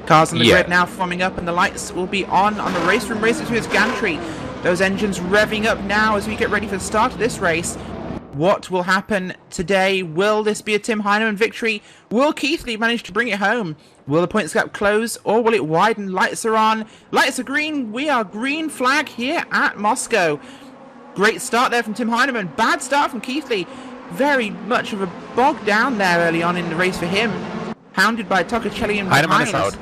Cars on the grid now forming up, and the lights will be on the RaceRoom race experience gantry. Those engines revving up now as we get ready for the start of this race. What will happen today? Will this be a Tim Heineman victory? Will Keithley manage to bring it home? Will the points gap close, or will it widen? Lights are on. Lights are green. We are green flag here at Moscow. Great start there from Tim Heineman. Bad start from Keithley. Very much of a bog down there early on in the race for him. Hounded by Tocacelli and Heineman is out.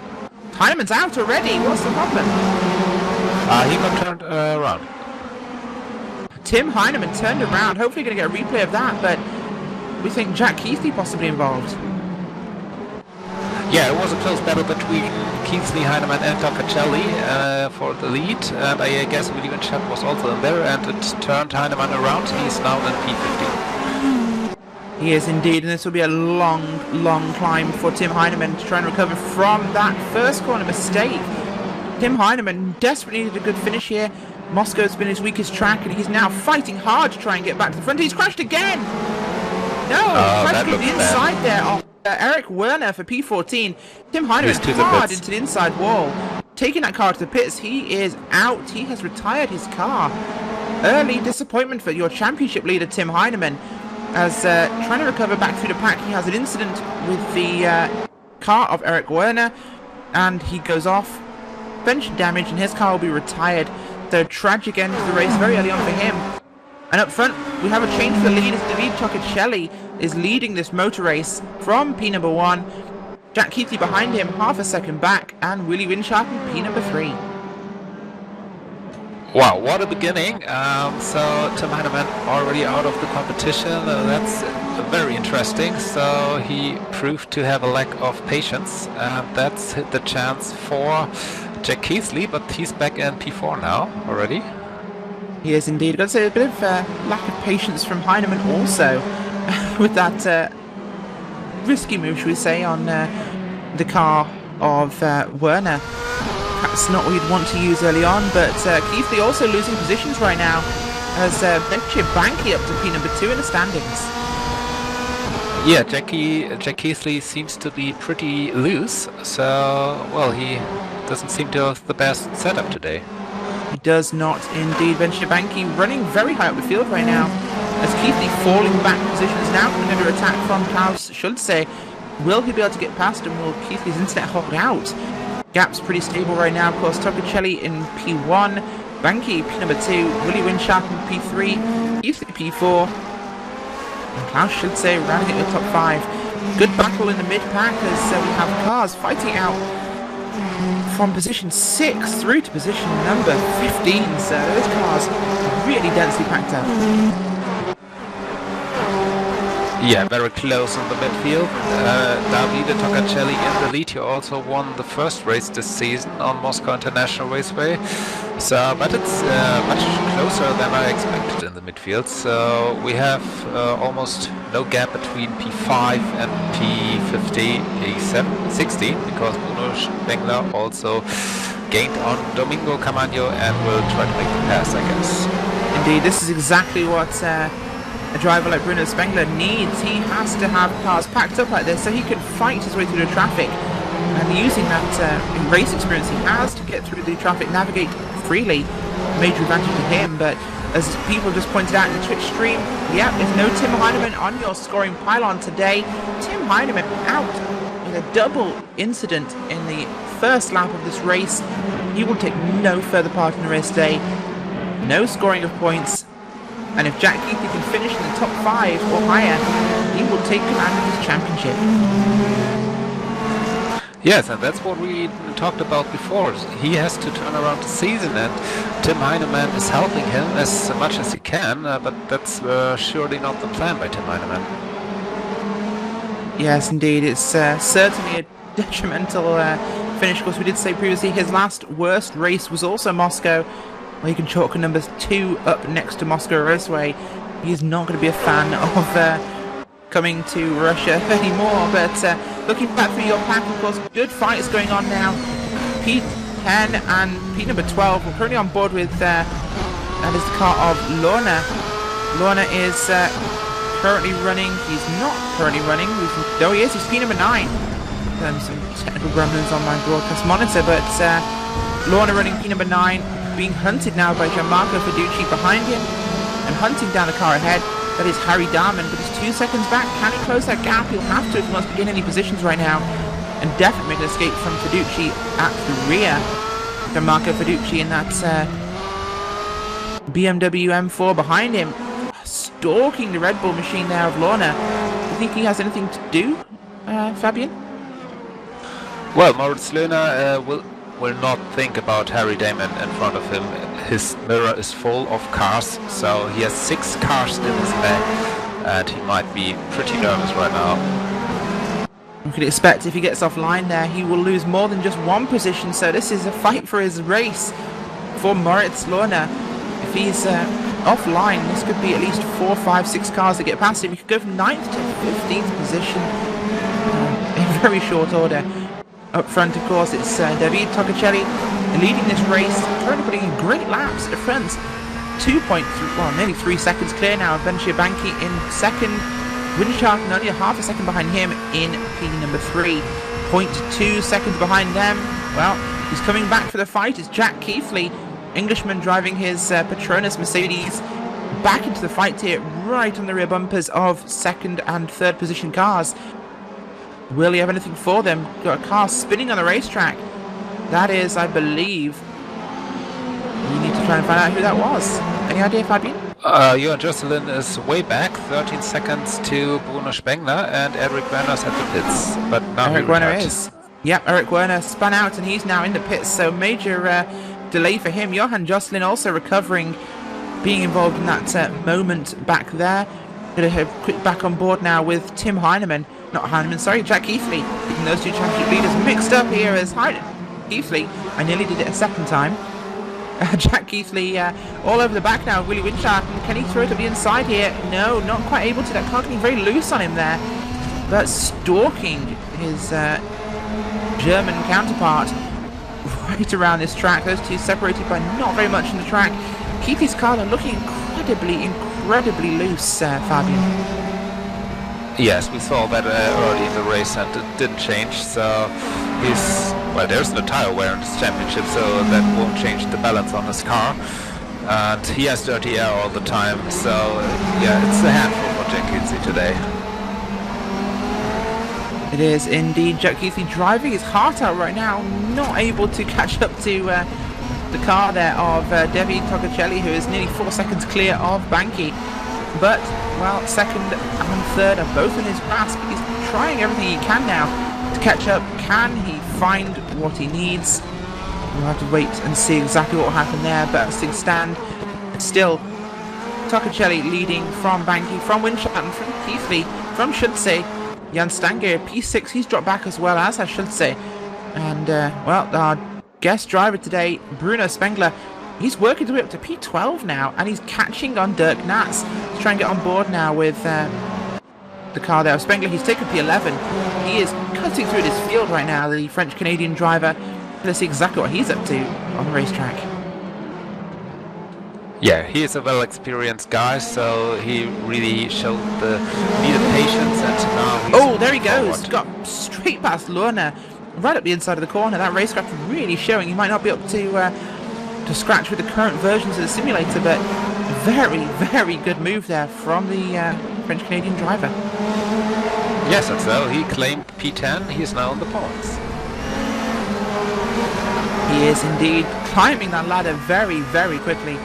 Heineman's out already. What's the problem? He got turned around. Tim Heineman turned around. Hopefully going to get a replay of that, but we think Jack Keithley possibly involved. Yeah, it was a close battle between Keithley, Hinman and Tocacelli for the lead, and I guess Willy Winchett was also in there, and it turned Heineman around. He's now in P15. He is indeed, and this will be a long climb for Tim Heineman to try and recover from that first corner mistake. Tim Heineman desperately needed a good finish here. Moscow's been his weakest track, and he's now fighting hard to try and get back to the front. He's crashed again! No, crashed to the inside there of Eric Werner for P14. Tim Heineman hard into the inside wall. Taking that car to the pits, he is out. He has retired his car. Early disappointment for your championship leader, Tim Heineman. As trying to recover back through the pack, he has an incident with the car of Eric Werner, and he goes off. Bench damage, and his car will be retired. So tragic end to the race very early on for him. And up front, we have a change for the lead as David Tocacelli is leading this motor race from P number 1. Jack Keithley behind him, half a second back, and Willy Winchett in P number 3. Wow, what a beginning. So Tim Heineman already out of the competition. That's very interesting. So he proved to have a lack of patience. That's the chance for Jack Keithley, but he's back in P4 now already. He is indeed. I've got to say, a bit of lack of patience from Heineman also with that risky move, should we say, on the car of Werner. Perhaps not what you'd want to use early on, but Keithley also losing positions right now as Benchir Banky up to P number 2 in the standings. Yeah, Jack Keithley seems to be pretty loose, so, well, he doesn't seem to have the best setup today. He does not indeed. Benchir Banky running very high up the field right now as Keithley falling back positions now coming under attack from Klaus Schulze. Will he be able to get past him? Will Keithley's internet hog out? Gap's pretty stable right now. Of course, Tocacelli in P1, Banky P number 2, Willy Winchett in P3, Keithley P4, and Klaus Schulze rounding at the top 5. Good battle in the mid-pack as we have cars fighting out from position 6 through to position number 15. So those cars really densely packed up. Yeah, very close on the midfield. Davide Tocacelli in the lead. He also won the first race this season on Moscow International Raceway. So, but it's much closer than I expected in the midfield. So we have almost no gap between P5 and P15, P7, 16, because Bruno Spengler also gained on Domingo Camaño and will try to make the pass, I guess. Indeed, this is exactly what a driver like Bruno Spengler needs. He has to have cars packed up like this so he can fight his way through the traffic. And using that race experience he has to get through the traffic, navigate freely, major advantage to him. But as people just pointed out in the Twitch stream, yeah, there's no Tim Heineman on your scoring pylon today. Tim Heineman out in a double incident in the first lap of this race. He will take no further part in the race today. No scoring of points. And if Jack Keithley can finish in the top 5 or higher, he will take command of his championship. Yes, and that's what we talked about before. He has to turn around the season, and Tim Heineman is helping him as much as he can, but that's surely not the plan by Tim Heineman. Yes, indeed. It's certainly a detrimental finish. Of course, we did say previously his last worst race was also Moscow, where you can chalk a number 2 up next to Moscow Raceway. He is not going to be a fan of coming to Russia anymore, but looking back through your pack, of course, good fights going on now. P10 and P number 12 we're currently on board with, that is the car of Lorna. Lorna is currently running, he's not currently running, no he is, he's P number 9. some technical gremlins on my broadcast monitor, but Lorna running P number 9, being hunted now by Gianmarco Fiducci behind him, and hunting down the car ahead. That is Harry Darman, but he's 2 seconds back. Can he close that gap? He'll have to if he wants to gain any positions right now, and definitely make an escape from Fiducci at the rear. Gianmarco Fiducci in that BMW M4 behind him, stalking the Red Bull machine there of Lorna. Do you think he has anything to do, Fabian? Well, Moritz Löhner will not think about Harry Damon in front of him. His mirror is full of cars, so he has 6 cars in his back, and he might be pretty nervous right now. We could expect if he gets offline there, he will lose more than just 1 position, so this is a fight for his race for Moritz Löhner. If he's offline, this could be at least 4, 5, 6 cars that get past him. He could go from 9th to 15th position in very short order. Up front, of course, it's David Toccacelli leading this race, currently putting in great laps at the front. 2.3, well, nearly 3 seconds clear now of Benchir Banki in second. Windschatten only a half a second behind him in P number 3. 0.2 seconds behind them. Well, he's coming back for the fight. It's Jack Keithley, Englishman, driving his Petronas Mercedes back into the fight here, right on the rear bumpers of second and third position cars. Will he have anything for them? Got a car spinning on the racetrack. That is, I believe, we need to try and find out who that was. Any idea, Fabian? Johan Jocelyn is way back, 13 seconds to Bruno Spengler, and Eric Werner's at the pits. But now Eric Werner is. Yep, Eric Werner spun out and he's now in the pits, so major delay for him. Johan Jocelyn also recovering, being involved in that moment back there. Going to have quick back on board now with Tim Heineman. Not Heineman, sorry, Jack Keithley. Getting those two championship leaders mixed up here as Keithley. I nearly did it a second time. Jack Keithley all over the back now. Willie Winchard. Can he throw it to the inside here? No, not quite able to. That car getting very loose on him there. But stalking his German counterpart right around this track. Those two separated by not very much in the track. Keithley's car looking incredibly loose, Fabian. Yes, we saw that early in the race, and it didn't change. So there's no tire wear in this championship, so that won't change the balance on his car. And he has dirty air all the time, so yeah, it's a handful for Jack Keithley today. It is indeed. Jack Keithley driving his heart out right now, not able to catch up to the car there of David Toccacelli, who is nearly 4 seconds clear of Banki. But, well, second and third are both in his grasp. He's trying everything he can now to catch up. Can he find what he needs? We'll have to wait and see exactly what will happen there. But as things stand, it's still Toccacelli leading from Banki, from Windschatten, from Keithley, from Schulze. Jan Stanger, P6, he's dropped back as well, as has Schulze. And, well, our guest driver today, Bruno Spengler, he's working his way up to P12 now, and he's catching on Dirk Natz. He's trying to get on board now with the car there of Spengler. He's taken P11. He is cutting through this field right now, the French-Canadian driver. Let's see exactly what he's up to on the racetrack. Yeah, he is a well-experienced guy, so he really showed the needed patience, and now he's there he goes. forward. Got straight past Lorna, right up the inside of the corner. That racecraft really showing he might not be up to scratch with the current versions of the simulator, but very good move there from the French-Canadian driver. Yes, and so he claimed P10. He is now on the points. He is indeed climbing that ladder very quickly,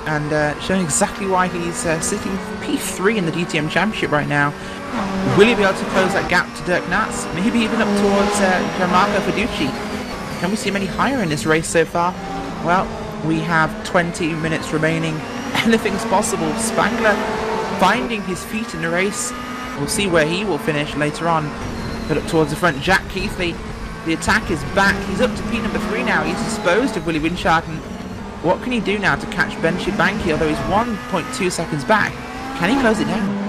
and showing exactly why he's sitting P3 in the DTM Championship right now. Will he be able to close that gap to Dirk Natz? Maybe even up towards Gianmarco Fiducci. Can we see him any higher in this race so far? Well, we have 20 minutes remaining. Anything's possible. Spengler finding his feet in the race. We'll see where he will finish later on. But up towards the front, Jack Keithley. The attack is back. He's up to P number 3 now. He's disposed of Willie Windschatten. What can he do now to catch Benchir Banki? Although he's 1.2 seconds back. Can he close it down?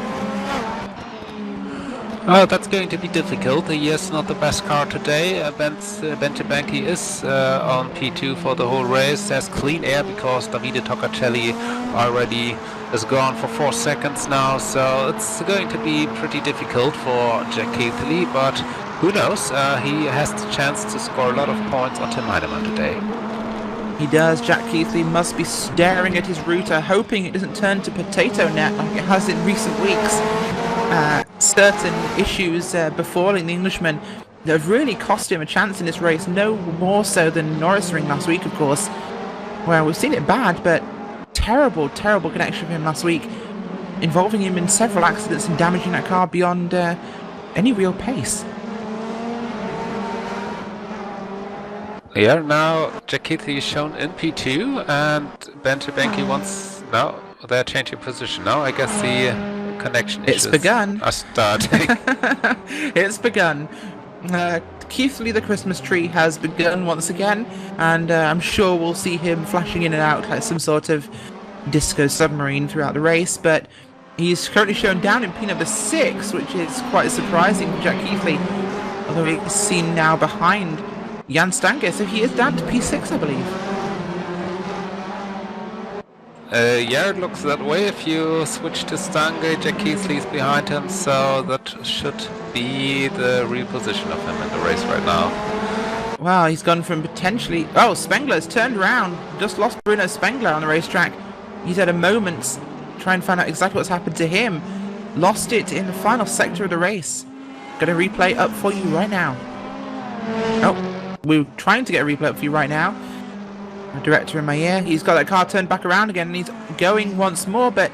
Oh, that's going to be difficult. He is not the best car today. Bentebanki is on P2 for the whole race. There's clean air because Davide Toccacelli already is gone for 4 seconds now. So it's going to be pretty difficult for Jack Keithley, but who knows? He has the chance to score a lot of points on Tim Heinemann today. He does. Jack Keithley must be staring at his router, hoping it doesn't turn to potato net like it has in recent weeks. Certain issues befalling the Englishman that have really cost him a chance in this race, no more so than Norrisring last week, of course. Well, we've seen it bad, but terrible connection for him last week, involving him in several accidents and damaging that car beyond any real pace. Yeah, now Jack Keithley is shown in P2 and Bentebanki wants... No, they're changing position now. I guess the connection issues are starting. It's begun. Keithley the Christmas tree has begun once again, and I'm sure we'll see him flashing in and out like some sort of disco submarine throughout the race, but he's currently shown down in P number 6, which is quite surprising for Jack Keithley, although he's seen now behind Jan Stange, so he is down to P6, I believe. Yeah, it looks that way. If you switch to Stange, Jack Keithley is behind him, so that should be the real position of him in the race right now. Wow, he's gone from potentially... Oh, Spengler's turned around. Just lost Bruno Spengler on the racetrack. He's had a moment to try and find out exactly what's happened to him. Lost it in the final sector of the race. Got a replay up for you right now. Oh, we're trying to get a replay up for you right now. The director in my ear. He's got that car turned back around again and he's going once more, but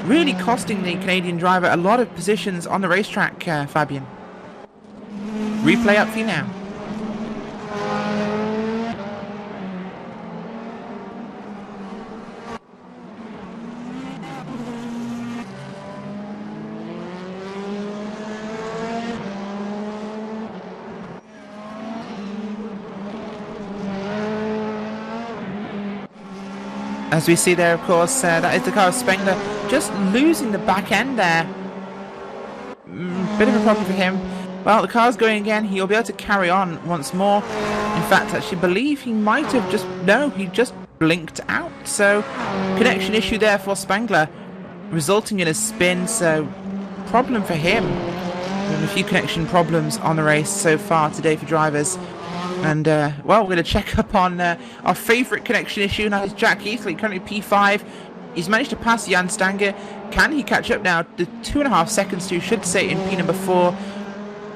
really costing the Canadian driver a lot of positions on the racetrack, Fabian. Replay up for you now. As we see there, of course, that is the car of Spengler, just losing the back end there. Bit of a problem for him. Well, the car's going again. He'll be able to carry on once more. In fact, I actually believe he might have just... No, he just blinked out. So, connection issue there for Spengler, resulting in a spin. So, problem for him. And a few connection problems on the race so far today for drivers. And, well, we're going to check up on our favourite connection issue. Now, it's Jack Keithley, currently P5. He's managed to pass Jan Stange. Can he catch up now? The 2.5 seconds to, should say, in P number 4.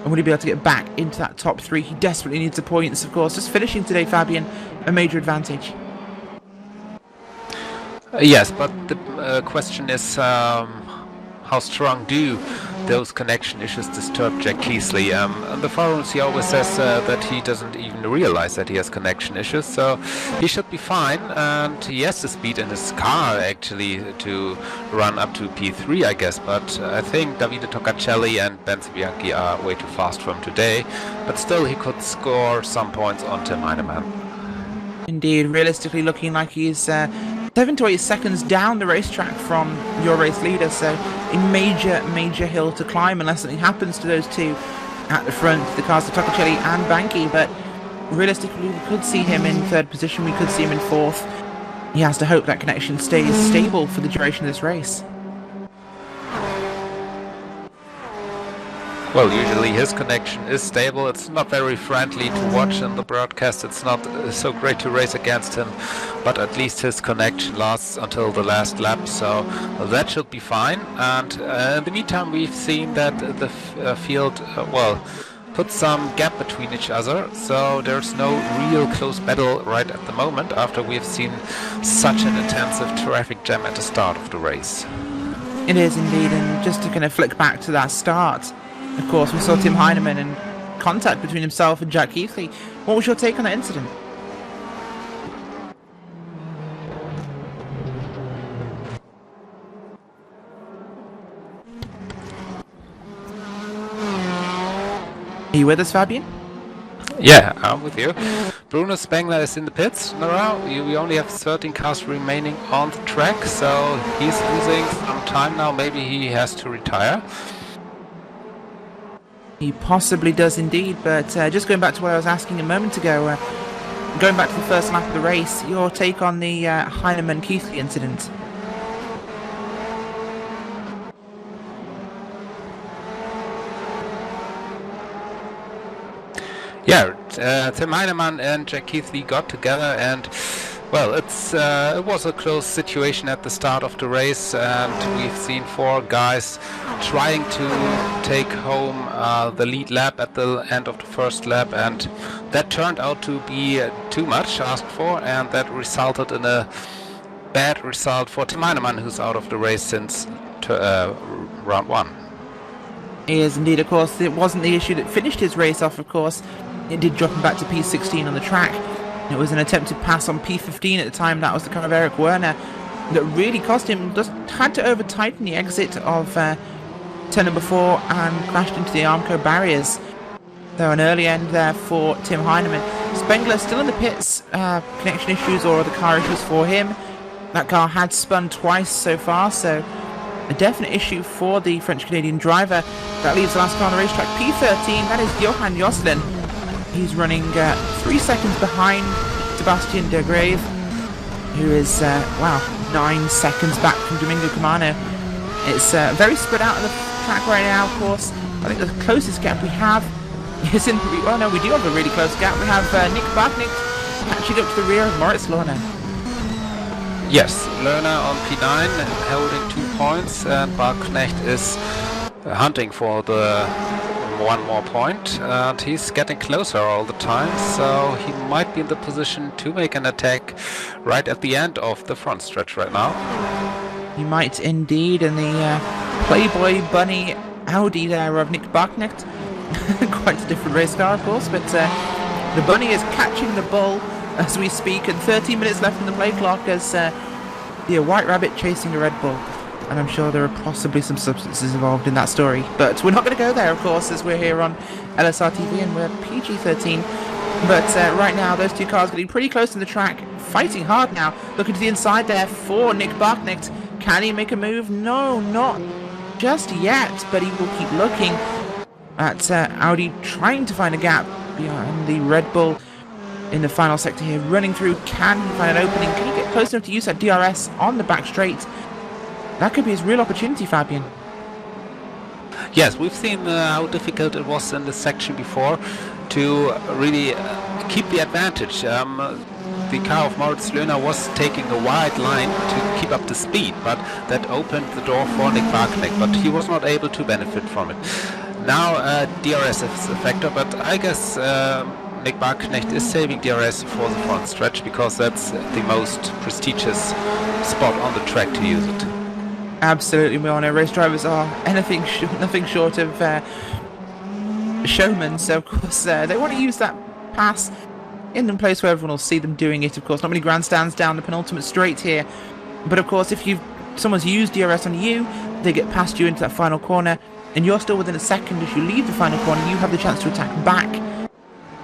And will he be able to get back into that top 3? He desperately needs the points, of course. Just finishing today, Fabian, a major advantage. Yes, but the question is how strong do those connection issues disturb Jack Keithley? On the forums he always says that he doesn't even realize that he has connection issues, so he should be fine, and he has the speed in his car actually to run up to P3, I guess, but I think Davide Toccacelli and Ben Bianchi are way too fast for him today, but still he could score some points on Tim Heinemann. Indeed, realistically looking like he's 7 to 8 seconds down the racetrack from your race leader, so a major hill to climb unless something happens to those two at the front, the cars of Toccacelli and Banki, but realistically we could see him in 3rd position, we could see him in 4th. He has to hope that connection stays stable for the duration of this race. Well, usually his connection is stable. It's not very friendly to watch in the broadcast. It's not so great to race against him, but at least his connection lasts until the last lap, so that should be fine. And in the meantime, we've seen that the field, well, put some gap between each other, so there's no real close battle right at the moment after we've seen such an intensive traffic jam at the start of the race. It is indeed, and just to kind of flick back to that start, of course, we saw Tim Heinemann and contact between himself and Jack Keithley. What was your take on that incident? Are you with us, Fabian? Yeah, I'm with you. Bruno Spengler is in the pits now. We only have 13 cars remaining on the track, so he's losing some time now. Maybe he has to retire. He possibly does indeed, but just going back to what I was asking a moment ago, going back to the first lap of the race, your take on the Hinman-Keithley incident? Yeah, Tim Heinemann and Jack Keithley got together, and well, it was a close situation at the start of the race, and we've seen 4 guys trying to take home the lead lap at the end of the first lap, and that turned out to be too much asked for, and that resulted in a bad result for Tim Heinemann, who's out of the race since round 1. He is indeed, of course. It wasn't the issue that finished his race off, of course. It did drop him back to P16 on the track. It was an attempted pass on P15 at the time. That was the car of Eric Werner that really cost him. Just had to over-tighten the exit of turn number 4 and crashed into the Armco barriers. So an early end there for Tim Heinemann. Spengler still in the pits. Connection issues or other car issues for him. That car had spun twice so far, so a definite issue for the French-Canadian driver. That leaves the last car on the racetrack, P13. That is Johan Joslin. He's running 3 seconds behind Sebastian de Grave, who is, 9 seconds back from Domingo Camano. It's very spread out on the track right now, of course. I think the closest gap we have is in... Well, no, we do have a really close gap. We have Nick Barknick catching up to the rear of Moritz Lohner. Yes, Lohner on P9 holding 2 points, and Barknecht is hunting for the 1 more point, and he's getting closer all the time, so he might be in the position to make an attack right at the end of the front stretch right now. He might indeed, and the Playboy Bunny Audi there of Nick Barknecht. Quite a different race car, of course, but the Bunny is catching the bull as we speak, and 13 minutes left in the play clock as the White Rabbit chasing a Red Bull. And I'm sure there are possibly some substances involved in that story. But we're not going to go there, of course, as we're here on LSR TV and we're PG-13. But right now, those 2 cars getting pretty close to the track, fighting hard now. Looking to the inside there for Nick Barknecht. Can he make a move? No, not just yet, but he will keep looking at Audi, trying to find a gap behind the Red Bull in the final sector here. Running through, can he find an opening? Can he get close enough to use that DRS on the back straight? That could be his real opportunity, Fabian. Yes, we've seen how difficult it was in this section before to really keep the advantage. The car of Moritz Lohner was taking a wide line to keep up the speed, but that opened the door for Nick Barknecht, but he was not able to benefit from it. Now DRS is a factor, but I guess Nick Barknecht is saving DRS for the front stretch because that's the most prestigious spot on the track to use it. Absolutely, we all know race drivers are nothing short of showmen, so of course they want to use that pass in the place where everyone will see them doing it. Of course, not many grandstands down the penultimate straight here, but of course if someone's used DRS on you, they get past you into that final corner, and you're still within a second as you leave the final corner, you have the chance to attack back.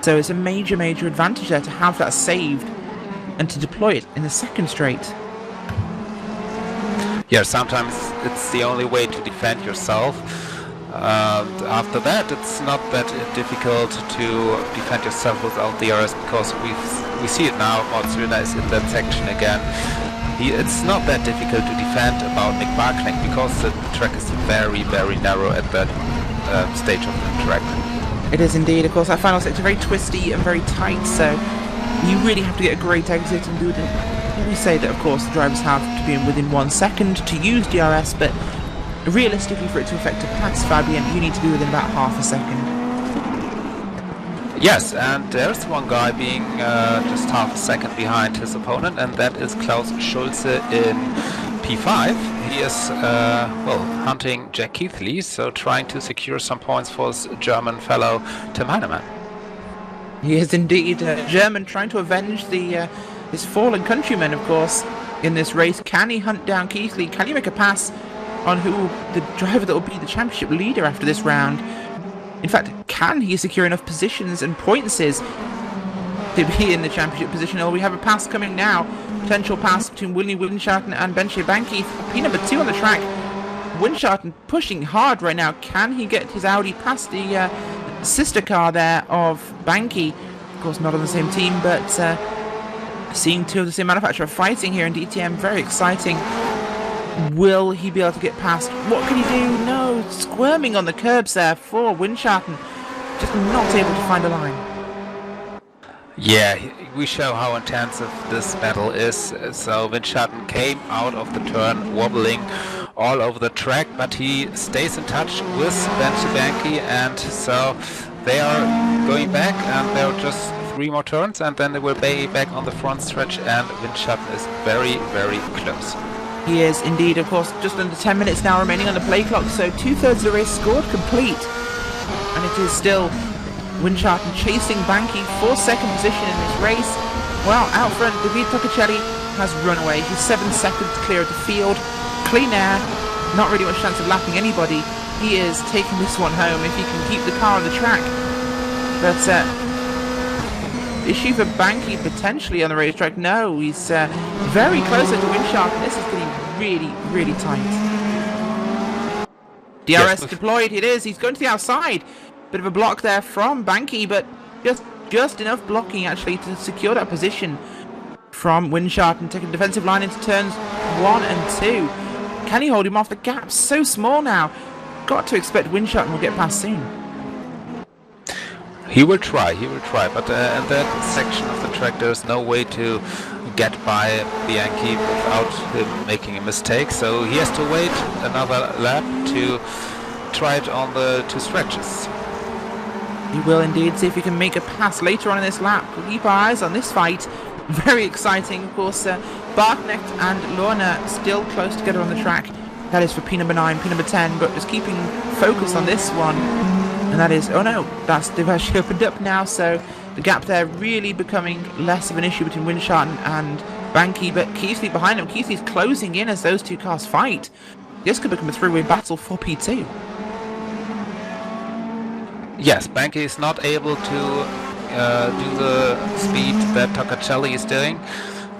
So it's a major advantage there to have that saved and to deploy it in the second straight. Yeah, sometimes it's the only way to defend yourself. After that, it's not that difficult to defend yourself without DRS because we see it now. Moritz Lohner is in that section again. It's not that difficult to defend about Nick Barknecht because the track is very narrow at that stage of the track. It is indeed. Of course, that final sector very twisty and very tight, so you really have to get a great exit and do it. We say that, of course, the drivers have to be within 1 second to use DRS, but realistically, for it to affect a pass, Fabian, you need to be within about half a second. Yes, and there's one guy being just half a second behind his opponent, and that is Klaus Schulze in P5. He is, hunting Jack Keithley, so trying to secure some points for his German fellow Tim Heinemann. He is indeed German, trying to avenge his fallen countryman, of course, in this race. Can he hunt down Keithley? Can he make a pass on the driver that will be the championship leader after this round? In fact, can he secure enough positions and points to be in the championship position? Oh, we have a pass coming now. Potential pass between Willie Winschatten and Ben Shebanki. P number 2 on the track. Windschatten pushing hard right now. Can he get his Audi past the sister car there of Banky? Of course, not on the same team, but seeing two of the same manufacturer fighting here in DTM, very exciting. Will he be able to get past? What can he do? No, squirming on the curbs there for Windschatten. Just not able to find a line. Yeah, we show how intensive this battle is. So Windschatten came out of the turn wobbling all over the track, but he stays in touch with Banky, and so they are going back, and there are just 3 more turns, and then they will be back on the front stretch, and Windschatten is very, very close. He is indeed. Of course, just under 10 minutes now remaining on the play clock, so 2/3 of the race scored complete, and it is still Windschatten chasing Banky for second position in this race. Well, out front, David Toccacelli has run away. He's 7 seconds clear of the field. Clean air, not really much chance of lapping anybody. He is taking this one home if he can keep the car on the track. But issue for Banky potentially on the racetrack. No, he's very close to Windschatten. This is getting really, really tight. DRS deployed. It is. He's going to the outside. Bit of a block there from Banky, but just enough blocking actually to secure that position from Windschatten, taking defensive line into turns 1 and 2. Can he hold him off? The gap's so small now. Got to expect Windschatten will get past soon. He will try, but in that section of the track there's no way to get by Bianchi without him making a mistake, so he has to wait another lap to try it on the 2 stretches. He will indeed. See if he can make a pass later on in this lap. We'll keep our eyes on this fight. Very exciting. Of course, Barknecht and Lorna still close together on the track. That is for P9, P10, but just keeping focus on this one. And that is, oh no, they've actually opened up now, so the gap there really becoming less of an issue between Windschatten and Banky, but Keithley behind him. Keithley's closing in as those 2 cars fight. This could become a 3-way battle for P2. Yes, Banky is not able to do the speed that Toccacelli is doing,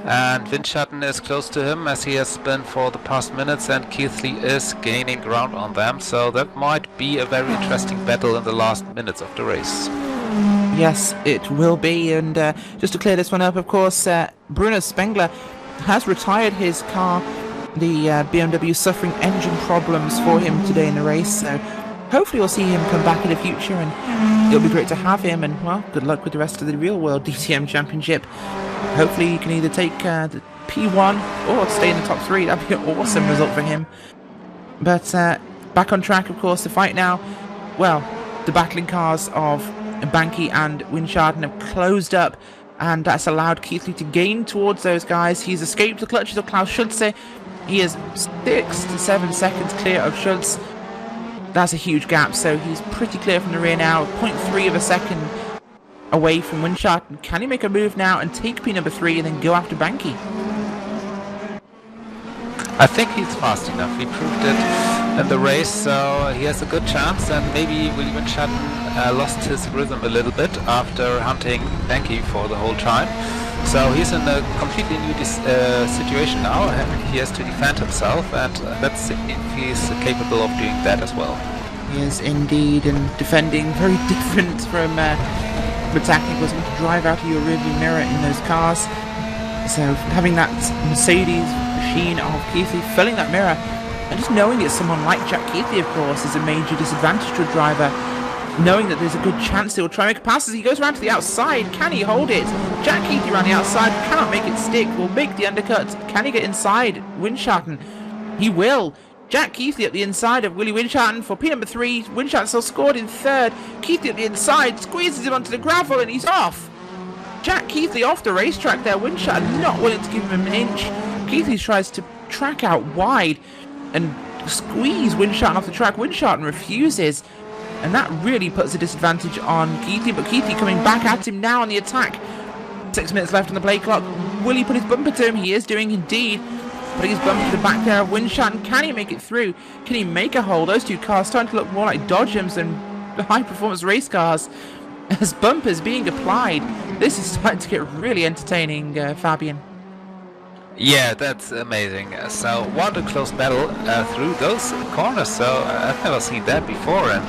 and Windschatten is close to him as he has been for the past minutes, and Keithley is gaining ground on them, so that might be a very interesting battle in the last minutes of the race. Yes, it will be, and just to clear this one up, of course, Bruno Spengler has retired his car. The BMW suffering engine problems for him today in the race, so hopefully we'll see him come back in the future, and it'll be great to have him, and well, good luck with the rest of the real world DTM championship. Hopefully he can either take the P1 or stay in the top 3. That'd be an awesome result for him. But back on track, of course, the fight now. Well, the battling cars of Banky and Windschatten have closed up, and that's allowed Keithley to gain towards those guys. He's escaped the clutches of Klaus Schulze. He is 6 to 7 seconds clear of Schulze. That's a huge gap, so he's pretty clear from the rear now, 0.3 of a second away from Windschatten. Can he make a move now and take P3 and then go after Banky? I think he's fast enough. He proved it in the race, so he has a good chance, and maybe Windschatten lost his rhythm a little bit after hunting Banky for the whole time. So he's in a completely new situation now, and he has to defend himself, and let's see if he's capable of doing that as well. He is indeed, and defending very different from attacking, because you want to drive out of your rearview mirror in those cars. So having that Mercedes machine of Keithley filling that mirror, and just knowing it's someone like Jack Keithley, of course, is a major disadvantage to a driver. Knowing that there's a good chance he'll try and make a pass as he goes around to the outside. Can he hold it? Jack Keithley around the outside, cannot make it stick. Will make the undercut. Can he get inside Windschatten? He will. Jack Keithley at the inside of Willie Windschatten for P3. Windschatten still scored in 3rd. Keithley at the inside squeezes him onto the gravel, and he's off. Jack Keithley off the racetrack there. Windschatten not willing to give him an inch. Keithley tries to track out wide and squeeze Windschatten off the track. Windschatten refuses, and that really puts a disadvantage on Keithley, but Keithley coming back at him now on the attack. 6 minutes left on the play clock. Will he put his bumper to him? He is doing indeed. Putting his bumper to the back there of Windschatten. Can he make it through? Can he make a hole? Those 2 cars starting to look more like Dodgems than high-performance race cars. As bumpers being applied, this is starting to get really entertaining, Fabian. Yeah, that's amazing. So, what a close battle through those corners. So, I've never seen that before. And,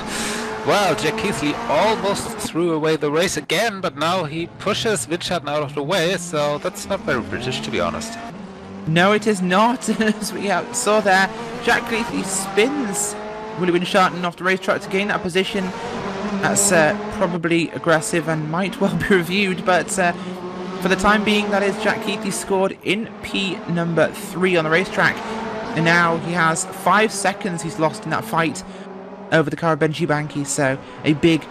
well, Jack Keithley almost threw away the race again, but now he pushes Winschatten out of the way. So, that's not very British, to be honest. No, it is not. As we saw there, Jack Keithley spins Willie Winschatten off the racetrack to gain that position. That's probably aggressive and might well be reviewed, but for the time being, that is Jack Keithley scored in P number 3 on the racetrack. And now he has 5 seconds he's lost in that fight over the car of Benji Banky. So a big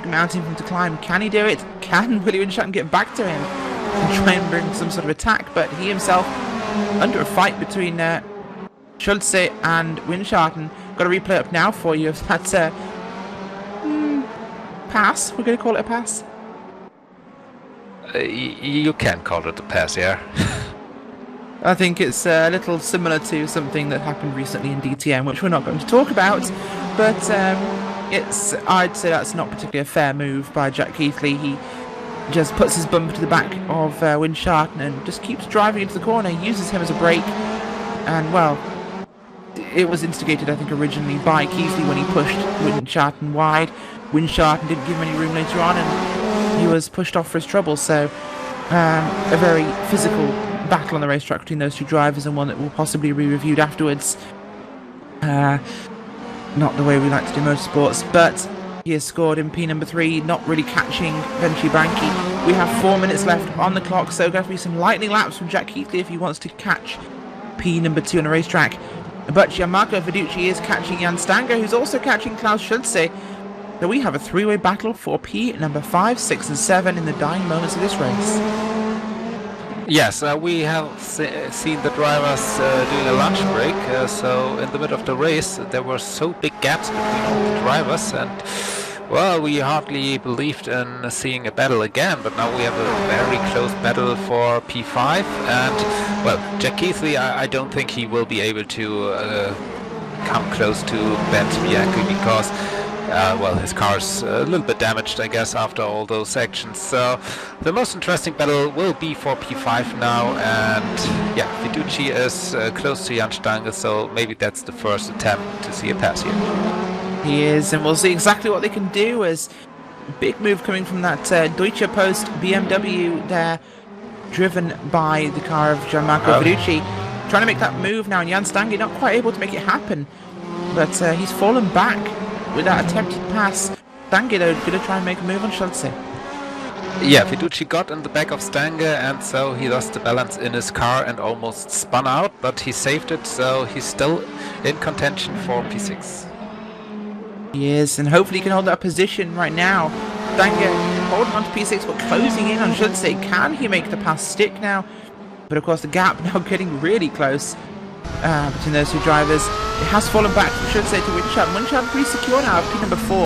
mountain for him to climb. Can he do it? Can Willie Winschatten get back to him and try and bring some sort of attack? But he himself, under a fight between Schulze and Winschatten. Got a replay up now for you. If that's a pass, we're going to call it a pass. You can call it a pass, yeah. I think it's a little similar to something that happened recently in DTM, which we're not going to talk about. But I'd say that's not particularly a fair move by Jack Keithley. He just puts his bumper to the back of Winschatten and just keeps driving into the corner. He uses him as a brake, and well, it was instigated, I think, originally by Keithley when he pushed Winschatten wide. Winschatten didn't give him any room later on, and he was pushed off for his trouble. So a very physical battle on the racetrack between those two drivers, and one that will possibly be reviewed afterwards. Not the way we like to do motorsports, but he has scored in P number 3, not really catching Benji Banky. We have 4 minutes left on the clock, so going to be some lightning laps from Jack Keithley if he wants to catch P number 2 on the racetrack. But Gianmarco Fiducci is catching Jan Stanger, who's also catching Klaus Schulze. So we have a 3-way battle for P number 5, 6 and 7 in the dying moments of this race. Yes, we have seen the drivers doing a lunch break, so in the middle of the race there were so big gaps between all the drivers, and well, we hardly believed in seeing a battle again, but now we have a very close battle for P5, and well, Jack Keithley, I don't think he will be able to come close to Ben Bianchi because well, his car's a little bit damaged, I guess, after all those sections. So the most interesting battle will be for P5 now, and yeah, Fiducci is close to Jan Stange, so maybe that's the first attempt to see a pass here. He is, and we'll see exactly what they can do. As big move coming from that Deutsche Post BMW there, driven by the car of Gianmarco Fiducci. Trying to make that move now, and Jan Stange not quite able to make it happen, but he's fallen back with that attempted pass. Stange though going to try and make a move on Schulze. Yeah, Fiducci got in the back of Stange, and so he lost the balance in his car and almost spun out, but he saved it, so he's still in contention for P6. He is, and hopefully he can hold that position right now. Stange holding on to P6 but closing in on Schulze. Can he make the pass stick now? But of course the gap now getting really close between those two drivers. It has fallen back from Schulze to Winschatten. Winschatten pretty secure now, P number 4.